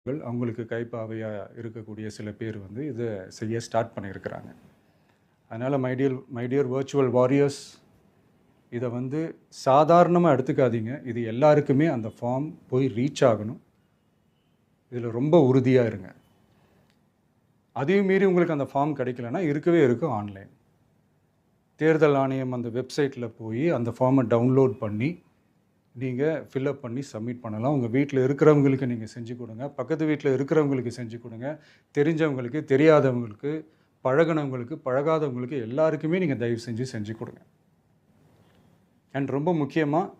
அவங்களுக்கு கைப்பாவையாக இருக்கக்கூடிய சில பேர் வந்து இதை செய்ய ஸ்டார்ட் பண்ணியிருக்கிறாங்க. அதனால் மை டியர் வர்ச்சுவல் வாரியர்ஸ், இதை வந்து சாதாரணமாக எடுத்துக்காதீங்க. இது எல்லாருக்குமே அந்த ஃபார்ம் போய் ரீச் ஆகணும். இதில் ரொம்ப உறுதியாக இருங்க. அதையும் மீறி உங்களுக்கு அந்த ஃபார்ம் கிடைக்கலன்னா இருக்கவே இருக்கும் ஆன்லைன். தேர்தல் ஆணையம் அந்த வெப்சைட்டில் போய் அந்த ஃபார்மை டவுன்லோட் பண்ணி நீங்கள் ஃபில்அப் பண்ணி சப்மிட் பண்ணலாம். உங்கள் வீட்டில் இருக்கிறவங்களுக்கு நீங்கள் செஞ்சு கொடுங்க, பக்கத்து வீட்டில் இருக்கிறவங்களுக்கு செஞ்சு கொடுங்க, தெரிஞ்சவங்களுக்கு, தெரியாதவங்களுக்கு, பழகினவங்களுக்கு, பழகாதவங்களுக்கு எல்லாருக்குமே நீங்கள் தயவு செஞ்சு கொடுங்க. அண்ட் ரொம்ப முக்கியமாக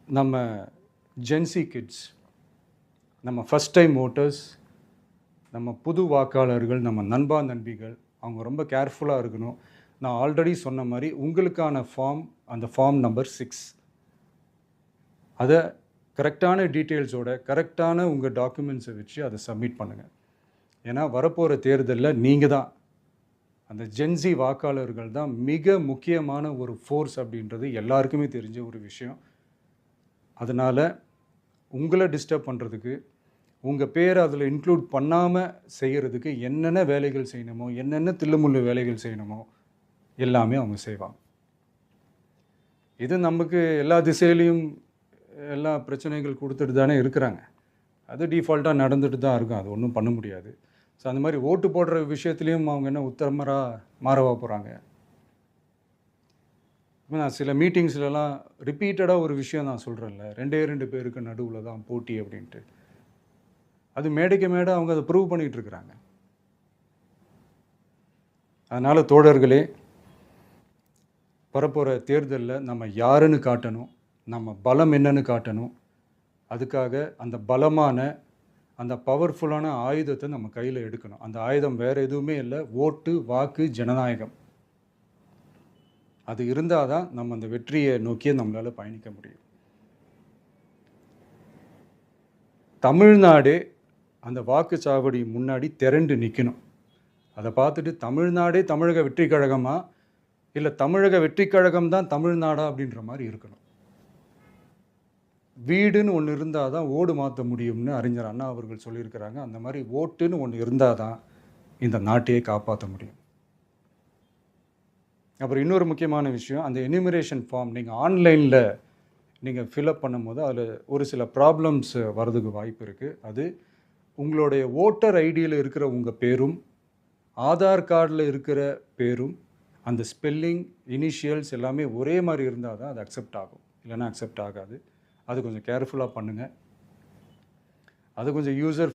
நம்ம ஜென்சி கிட்ஸ், நம்ம ஃபஸ்ட் டைம் ஓட்டர்ஸ், நம்ம புது வாக்காளர்கள், நம்ம நண்பா நண்பிகள், அவங்க ரொம்ப கேர்ஃபுல்லாக இருக்கணும். நான் ஆல்ரெடி சொன்ன மாதிரி உங்களுக்கான ஃபார்ம், அந்த ஃபார்ம் நம்பர் 6, அதை கரெக்டான டீட்டெயில்ஸோட, கரெக்டான உங்கள் டாக்குமெண்ட்ஸை வச்சு அதை சப்மிட் பண்ணுங்கள். ஏன்னா வரப்போகிற தேர்தலில் நீங்கள் தான், அந்த ஜென்சி வாக்காளர்கள் தான் மிக முக்கியமான ஒரு ஃபோர்ஸ் அப்படின்றது எல்லாருக்குமே தெரிஞ்ச ஒரு விஷயம். அதனால் உங்களை டிஸ்டர்ப் பண்ணுறதுக்கு, உங்கள் பேரை அதில் இன்க்ளூட் பண்ணாமல் செய்கிறதுக்கு என்னென்ன வேலைகள் செய்யணுமோ, என்னென்ன தில்லுமுள்ளு வேலைகள் செய்யணுமோ எல்லாமே அவங்க செய்வாங்க. இது நமக்கு எல்லா திசையிலையும் எல்லா பிரச்சனைகள் கொடுத்துட்டு தானே இருக்கிறாங்க. அது டிஃபால்ட்டாக நடந்துட்டு தான் இருக்கும். அது ஒன்றும் பண்ண முடியாது. ஸோ அந்த மாதிரி ஓட்டு போடுற விஷயத்துலேயும் அவங்க என்ன உத்தரமராக மாறவா போகிறாங்க? இப்போ நான் சில மீட்டிங்ஸ்லலாம் ரிப்பீட்டடாக ஒரு விஷயம் நான் சொல்கிறேன்ல, 2 பேருக்கு நடுவில் தான் போட்டி அப்படின்ட்டு. அது மேடைக்கு மேடை அவங்க அதை ப்ரூவ் பண்ணிகிட்ருக்குறாங்க. அதனால் தோழர்களே, வரப்போகிற தேர்தலில் நம்ம யாருன்னு காட்டணும், நம்ம பலம் என்னன்னு காட்டணும். அதுக்காக அந்த பலமான, அந்த பவர்ஃபுல்லான ஆயுதத்தை நம்ம கையில் எடுக்கணும். அந்த ஆயுதம் வேறு எதுவுமே இல்லை, ஓட்டு, வாக்கு, ஜனநாயகம். அது இருந்தால் தான் நம்ம அந்த வெற்றியை நோக்கியே நம்மளால் பயணிக்க முடியும். தமிழ்நாடே அந்த வாக்குச்சாவடி முன்னாடி திரண்டு நிற்கணும். அதை பார்த்துட்டு தமிழ்நாடே தமிழக வெற்றி கழகமா, இல்லை தமிழக வெற்றி கழகம் தான் தமிழ்நாடா அப்படின்ற மாதிரி இருக்கணும். வீடுன்னு ஒன்று இருந்தால் தான் ஓடு மாற்ற முடியும்னு அறிஞர் அண்ணா அவர்கள் சொல்லியிருக்கிறாங்க. அந்த மாதிரி ஓட்டுன்னு ஒன்று இருந்தால் தான் இந்த நாட்டையே காப்பாற்ற முடியும். அப்புறம் இன்னொரு முக்கியமான விஷயம், அந்த எனிமரேஷன் ஃபார்ம் நீங்கள் ஆன்லைனில் நீங்கள் ஃபில்அப் பண்ணும்போது அதில் ஒரு சில ப்ராப்ளம்ஸ் வர்றதுக்கு வாய்ப்பு இருக்குது. அது உங்களுடைய ஓட்டர் ஐடியில் இருக்கிற உங்கள் பேரும், ஆதார் கார்டில் இருக்கிற பேரும், அந்த ஸ்பெல்லிங், இனிஷியல்ஸ் எல்லாமே ஒரே மாதிரி இருந்தால் தான் அது அக்செப்ட் ஆகும். இல்லைன்னா அக்செப்ட் ஆகாது. அது கொஞ்சம் கேர்ஃபுல்லாக பண்ணுங்கள். அது கொஞ்சம் யூசர்